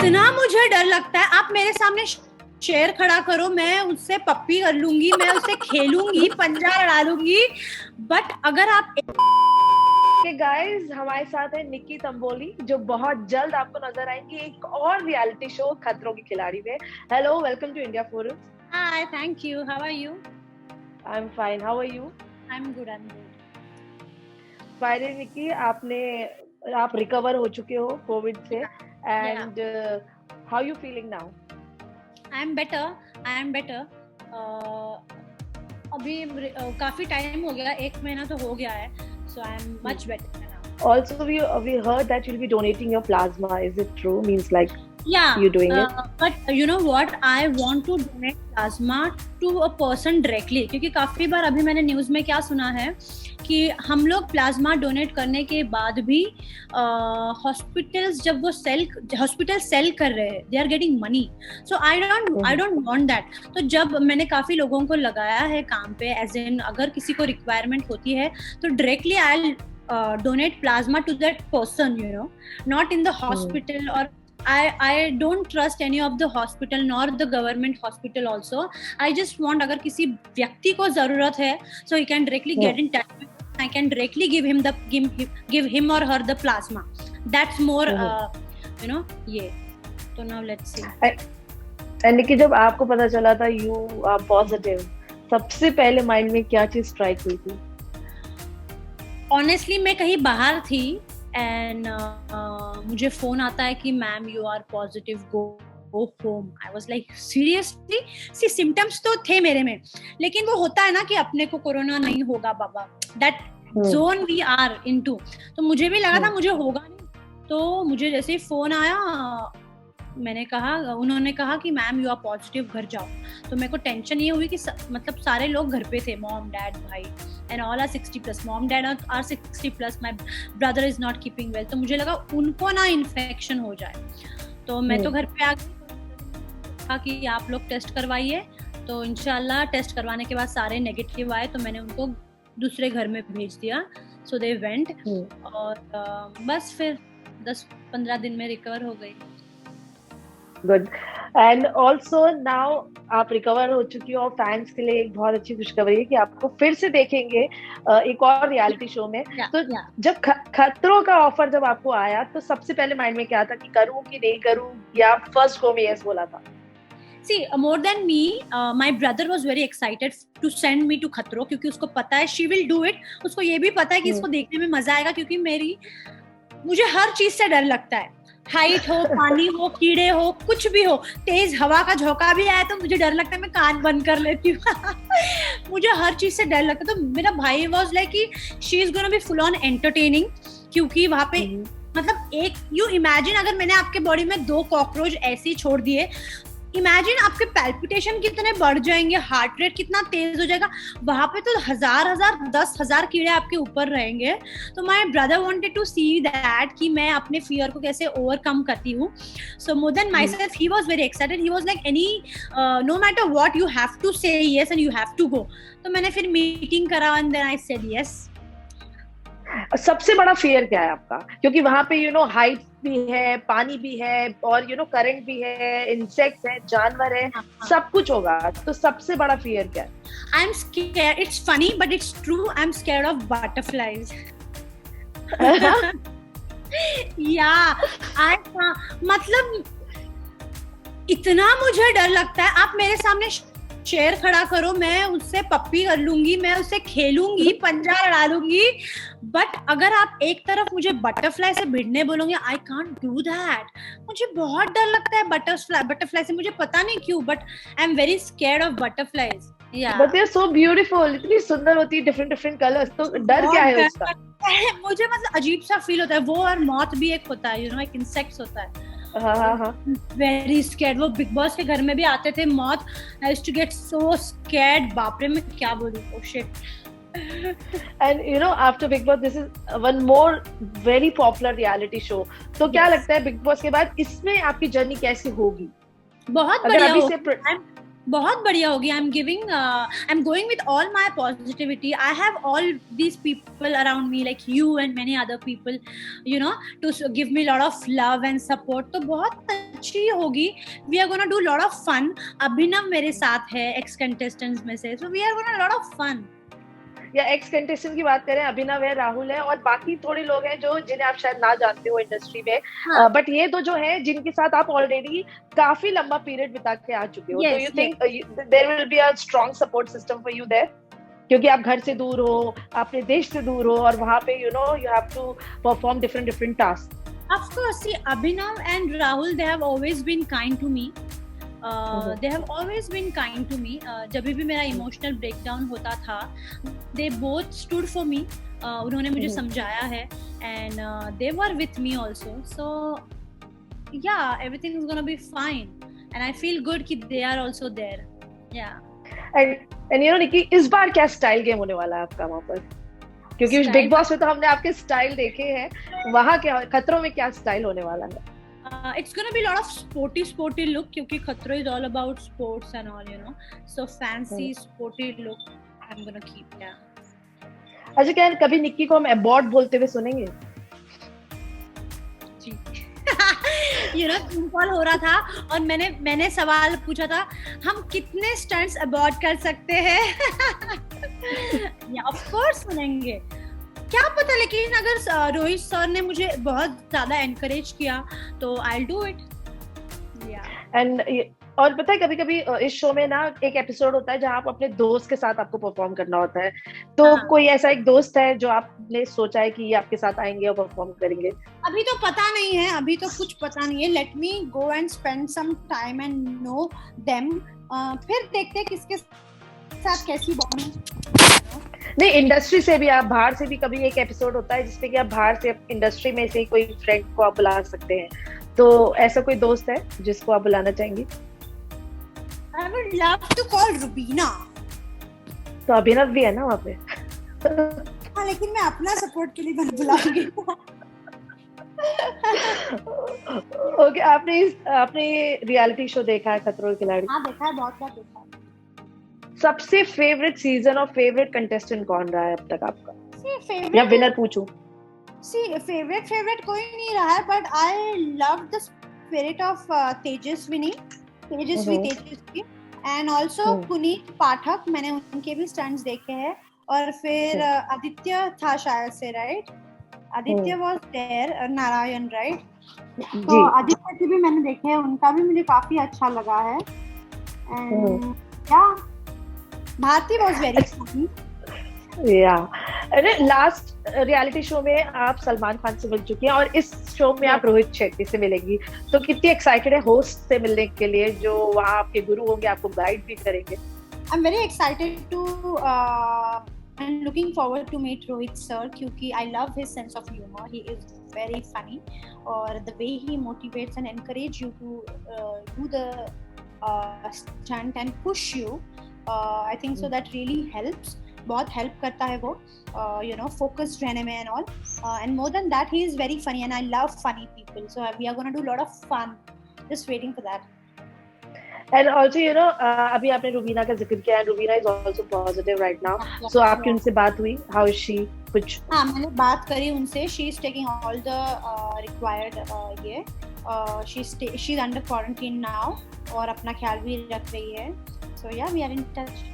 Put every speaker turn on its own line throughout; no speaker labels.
इतना मुझे डर लगता है, आप मेरे सामने शेर खड़ा करो, मैं उससे पप्पी कर लूंगी, मैं उससे खेलूंगी, पंजा लड़ा लूंगी, बट अगर आप
गाइस हमारे साथ है निक्की तंबोली जो बहुत जल्द आपको नजर आएंगी एक और रियलिटी शो खतरों के खिलाड़ी में। Hello, welcome to India forum.
Hi, thank you, how are you?
I am fine, how are you?
I am good, I am good.
Finally Nikki, आप रिकवर हो चुके हो कोविड से and how you feeling now?
I am better. अभी काफी time हो गया, 1 महीना तो हो गया है, so I am much better now.
Also, we heard that you'll be donating your plasma. Is it true? Means like
yeah,
you doing it?
But you know what? I want to donate plasma to a person directly. क्योंकि काफी बार अभी मैंने news में क्या सुना है कि हम लोग प्लाज्मा डोनेट करने के बाद भी हॉस्पिटल्स जब वो हॉस्पिटल सेल कर रहे हैं, they are getting money, so I don't want that. तो जब मैंने काफी लोगों को लगाया है काम पे, एज इन अगर किसी को रिक्वायरमेंट होती है तो directly I donate plasma to that person, you know, not in the hospital, or I don't trust any of the hospital nor the government hospital also. I just want, agar kisi vyakti ko zarurat hai, so he can directly get in touch with me. I can directly give him or her the plasma. That's more you know, yeah. So now let's see.
And Nikki, जब आपको पता चला था you are positive, सबसे पहले mind में क्या चीज स्ट्राइक हुई थी?
ऑनेस्टली मैं कहीं बाहर थी एंड मुझे फोन आता है कि ma'am you are positive, go home. I was like seriously? See symptoms तो थे मेरे में, लेकिन वो होता है ना कि अपने को कोरोना नहीं होगा बाबा, that zone we are into. तो मुझे भी लगा था मुझे होगा नहीं, तो मुझे जैसे ही फोन आया मैंने कहा, उन्होंने कहा कि मैम यू आर पॉजिटिव, घर जाओ। तो मेरे को टेंशन ये हुई कि मतलब सारे लोग घर पे थे, मॉम डैड भाई, and all are 60+, mom dad are 60+, my brother is not keeping well. तो मुझे लगा उनको ना इन्फेक्शन हो जाए, तो मैं तो घर पे आ गई, कहा कि आप लोग टेस्ट करवाइए। तो इंशाल्लाह टेस्ट करवाने के बाद सारे नेगेटिव आए, तो मैंने उनको दूसरे घर में भेज दिया, सो दे वेंट, और बस फिर 10-15 दिन में रिकवर हो गई।
गुड। एंड ऑल्सो नाउ आप रिकवर हो चुकी हो, और फैंस के लिए एक बहुत अच्छी खुशखबरी है कि आपको फिर से देखेंगे एक और रियलिटी शो में। तो जब खतरों का ऑफर जब आपको आया तो सबसे पहले माइंड में क्या था कि करूं कि नहीं करूं, या फर्स्ट गो में यस बोला था?
See, more than me, my brother was very excited to send me to खतरों, क्योंकि उसको पता है she will do it. उसको ये भी पता है कि इसको देखने में मजा आएगा, क्योंकि मुझे हर चीज से डर लगता है, हाइट हो, पानी हो, कीड़े हो, कुछ भी हो, तेज हवा का झोंका भी आए तो मुझे डर लगता है, मैं कान बंद कर लेती हूँ। मुझे हर चीज से डर लगता है। तो मेरा भाई वाज लाइक कि she is gonna be full on entertaining, क्योंकि वहां पे मतलब एक यू इमेजिन अगर मैंने आपके बॉडी में 2 कॉकरोच ऐसे ही छोड़ दिए, इमेजिन आपके पैल्पिटेशन कितने बढ़ जाएंगे, हार्ट रेट कितना तेज हो जाएगा, वहां पे तो 10,000 कीड़े आपके ऊपर रहेंगे। तो my brother wanted to see that कि मैं अपने फियर को कैसे ओवरकम करती हूँ। So more than myself he was very excited, he was like any no matter what you have to say yes and you have to go. तो मैंने फिर मीटिंग करा and then I said yes.
सबसे बड़ा fear क्या है आपका? क्योंकि वहां पे हाइट भी है, पानी भी है, और करंट भी है, इंसेक्ट्स है, जानवर है, सब कुछ होगा, तो सबसे बड़ा फियर क्या है?
I am scared, it's funny but it's true, I am scared of butterflies. या मतलब इतना मुझे डर लगता है, आप मेरे सामने शेर खड़ा करो, मैं उससे पप्पी कर लूंगी, मैं उससे खेलूंगी, पंजा लड़ा लूंगी, बट अगर आप एक तरफ मुझे बटरफ्लाई से भिड़ने बोलोगे, आई कांट डू दैट। मुझे बहुत डर लगता है बटरफ्लाई से, मुझे पता नहीं क्यों, but I am very scared of butterflies.
But they are so beautiful, इतनी सुंदर होती है, डिफरेंट कलर्स, तो डर क्या है उसका?
मुझे मतलब अजीब सा फील होता है, वो और मौत भी एक होता है, एक इंसेक्ट होता है। Very scared. वो बिग बॉस के घर में भी आते थे moth, I used to get so scared, बाप रे मैं क्या बोलूं, oh shit.
And after Big Boss, this is one more very popular reality show. तो क्या लगता है Big Boss के बाद इसमें आपकी जर्नी कैसी होगी?
बहुत बढ़िया होगी। I'm going with all my positivity. I have all these people around me like you and many other people, to give me a lot of love and support. तो बहुत अच्छी होगी. We are gonna do lot of fun. अभिनव मेरे साथ है ex contestants में से, so we are gonna lot of fun.
या एक्स कंटेस्टेंट की बात करें, अभिनव है, राहुल है और बाकी थोड़े लोग हैं जो जिन्हें आप शायद ना जानते हो इंडस्ट्री में, बट ये तो जो है जिनके साथ आप ऑलरेडी काफी लंबा पीरियड बिता के आ चुके हो, तो you think there will be a strong support system for you there, क्योंकि आप घर से दूर हो, अपने देश से दूर हो और वहां पे you have to perform different task.
Of course, see, Abhinav and Rahul, they have always been kind to me. They have always been kind to me. जब भी मेरा emotional breakdown होता था, they both stood for me. उन्होंने मुझे समझाया है, and they were with me also. So yeah, everything is gonna be fine, and I feel good कि they are also there. Yeah.
And you know निकी, इस बार क्या style game होने वाला है आपका वहाँ पर? क्योंकि बिग बॉस में तो हमने आपके स्टाइल देखे हैं, वहाँ क्या खतरों में क्या स्टाइल होने वाला है?
It's gonna be a lot of sporty look, क्योंकि खतरों is all about sports and all, you know. So fancy sporty look I'm gonna keep. Yeah.
अच्छा, क्या कभी निक्की को हम अबॉर्ड बोलते हुए सुनेंगे?
जी. You know, कॉल हो रहा था और मैंने सवाल पूछा था, हम कितने स्टंट्स अबॉर्ड कर सकते हैं? ऑफ कोर्स सुनेंगे, क्या पता, लेकिन अगर रोहित सर ने मुझे बहुत ज्यादा एनकरेज किया तो I will do it.
And और पता है कभी कभी इस शो में ना एक एपिसोड होता है जहाँ आप अपने दोस्त के साथ आपको परफॉर्म करना होता है, तो कोई ऐसा एक दोस्त है जो आपने सोचा है कि ये आपके साथ आएंगे और परफॉर्म करेंगे?
अभी तो पता नहीं है, अभी तो कुछ पता नहीं है. Let me go and spend some time and know them, फिर देखते हैं किसके साथ कैसी बॉन्डिंग.
नहीं, इंडस्ट्री से भी, आप बाहर से भी कभी एक एपिसोड होता है जिसमें कि आप बाहर से इंडस्ट्री में से कोई फ्रेंड को आप बुला सकते हैं, तो ऐसा कोई दोस्त है जिसको आप बुलाना चाहेंगी?
I would love to call Rubina.
तो अभिनव भी है ना वहाँ पे?
हाँ, लेकिन मैं अपना सपोर्ट के लिए बुलाऊंगी.
ओके, आपने रियलिटी शो देखा है खतरों के खिलाड़ी?
हाँ, देखा है, बहुत बार देखा है.
सबसे फेवरेट सीजन और फेवरेट कंटेस्टेंट कौन रहा है अब तक आपका? या विनर पूछूं?
फेवरेट कोई नहीं रहा है, but I love the spirit of Tejasvi and also Puneet Pathak, मैंने उनके भी स्टंट्स देखे हैं. और फिर आदित्य था शायद से, right? Aditya was there, Narayan, right? तो आदित्य के भी मैंने देखे हैं, उनका भी मुझे काफी अच्छा लगा है. एंड या भारती वाज वेरी फनी.
या लास्ट रियलिटी शो में आप सलमान खान से मिल चुकी हैं और इस शो में आप रोहित शेट्टी से मिलेंगी, तो कितनी एक्साइटेड है होस्ट से मिलने के लिए जो वहाँ आपके गुरु होंगे, आपको गाइड भी करेंगे?
I am very excited to and looking forward to meet Rohit sir, क्योंकि I love his sense of humour. He is very funny और the way he motivates and encourage you to do the stunt and push you. I think so that really helps, बहुत help करता है वो, you know, focused रहने में and all. And more than that he is very funny and I love funny people, so we are gonna do lot of fun. Just waiting for that.
And also you know, अभी आपने रुबीना का जिक्र किया, and Rubina is also positive right now, so आपकी उनसे बात हुई? How is she? कुछ? हाँ,
मैंने बात करी उनसे. She is taking all the required ये, she is under quarantine now और अपना ख्याल भी रख रही है. So yeah we are in touch.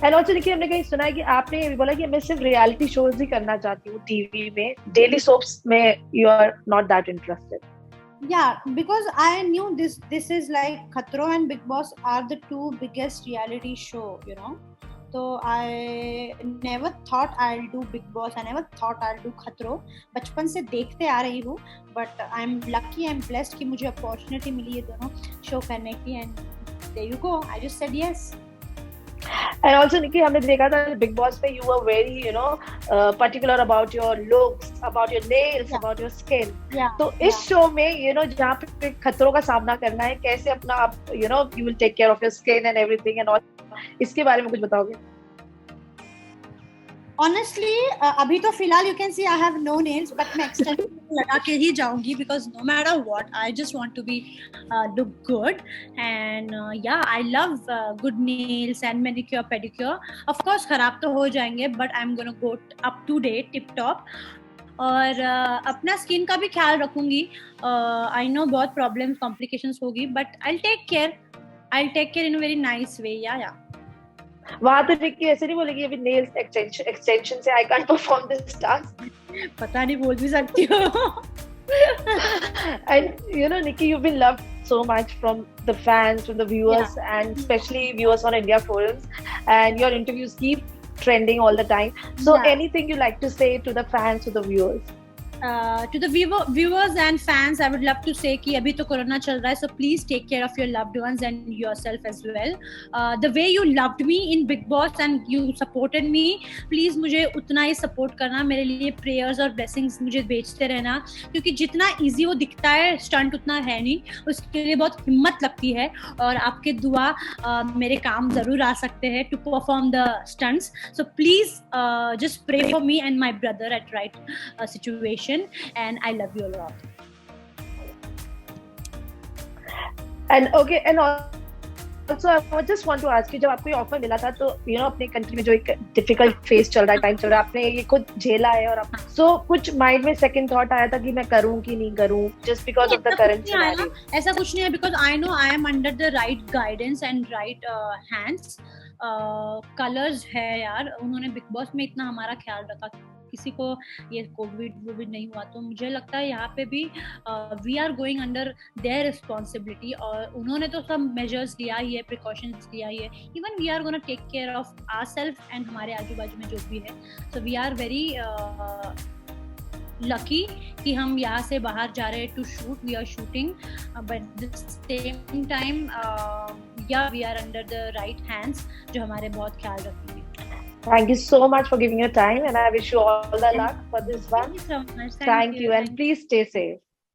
And also देखिए, हमने कहीं सुना है कि आपने ये भी बोला कि मैं सिर्फ रियलिटी शोज ही करना चाहती हूँ टीवी में, डेली सोप्स में you are not that interested.
Yeah, because I knew this is like Khatro and Big Boss are the two biggest reality show, you know. So I never thought I'll do Big Boss. I never thought I'll do Khatro. बचपन से देखते आ रही हूँ, but I'm lucky, I'm blessed कि मुझे opportunity मिली ये दोनों show करने की, and there you go. I just said yes.
And also निकी, हमने देखा था बिग बॉस में you were very you know particular about your looks, about your nails, about your skin. तो इस शो में you know जहाँ पे खतरों का सामना करना है, कैसे अपना आप you know you will take care of your skin and everything and all, इसके बारे में कुछ बताओगे?
Honestly, अभी तो फिलहाल you can see I have no nails, but मैं extension लगा के ही जाऊंगी, because no matter what, I just want to be look good, and yeah, I love good nails and manicure, pedicure. Of course, खराब तो हो जाएंगे, but I'm gonna go up to date, tip top. और अपना skin का भी ख्याल रखूंगी. आई नो बहुत प्रॉब्लम्स कॉम्प्लिकेशंस होगी, but I take care in a very nice way. या
वहां तो निक्की ऐसे नहीं बोलेगी अभी नेल्स एक्सटेंशन से I can't perform this task.
पता नहीं, बोल भी सकती हो.
And you know, Nikki, you've been loved so much from the fans, from the viewers, and especially viewers on India forums. And your interviews keep trending all the time. So, anything you like to say to the fans, to the viewers?
To the viewers and fans, I would love to say कि अभी तो corona चल रहा है, so please take care of your loved ones and yourself as well. The way you loved me in Big Boss and you supported me, please मुझे उतना ही support करना, मेरे लिए prayers और blessings मुझे भेजते रहना, क्योंकि जितना easy वो दिखता है stunt उतना है नहीं, उसके लिए बहुत हिम्मत लगती है, और आपके दुआ मेरे काम जरूर आ सकते हैं to perform the stunts. So please just pray for me and my brother at right situation. And I love you a lot.
And okay, and also I just want to ask you, जब आपको ये offer मिला था तो you know अपने country में जो एक डिफिकल्ट फेस चल रहा है, टाइम चल रहा है, आपने ये खुद झेला है, और सो कुछ माइंड में सेकंड थॉट आया था कि मैं करूं कि नहीं करूं just because of the current scenario?
ऐसा कुछ नहीं है, because I know I am under the right guidance and right hands. Colours है यार, उन्होंने बिग बॉस में इतना हमारा ख्याल रखा, किसी को ये कोविड नहीं हुआ, तो मुझे लगता है यहाँ पे भी we are going under their responsibility, और उन्होंने तो सब मेजर्स लिया ही है, प्रिकॉशंस लिया ही है. Even we are gonna take care of ourselves and हमारे आजू बाजू में जो भी है. So we are very lucky कि हम यहाँ से बाहर जा रहे हैं to shoot. We are shooting, but the same time yeah we are under the right hands जो हमारे बहुत ख्याल रखेंगे.
Thank you so much for giving your time, and I wish you all the luck for this one.
Thank you so much.
Thank you, and please stay safe.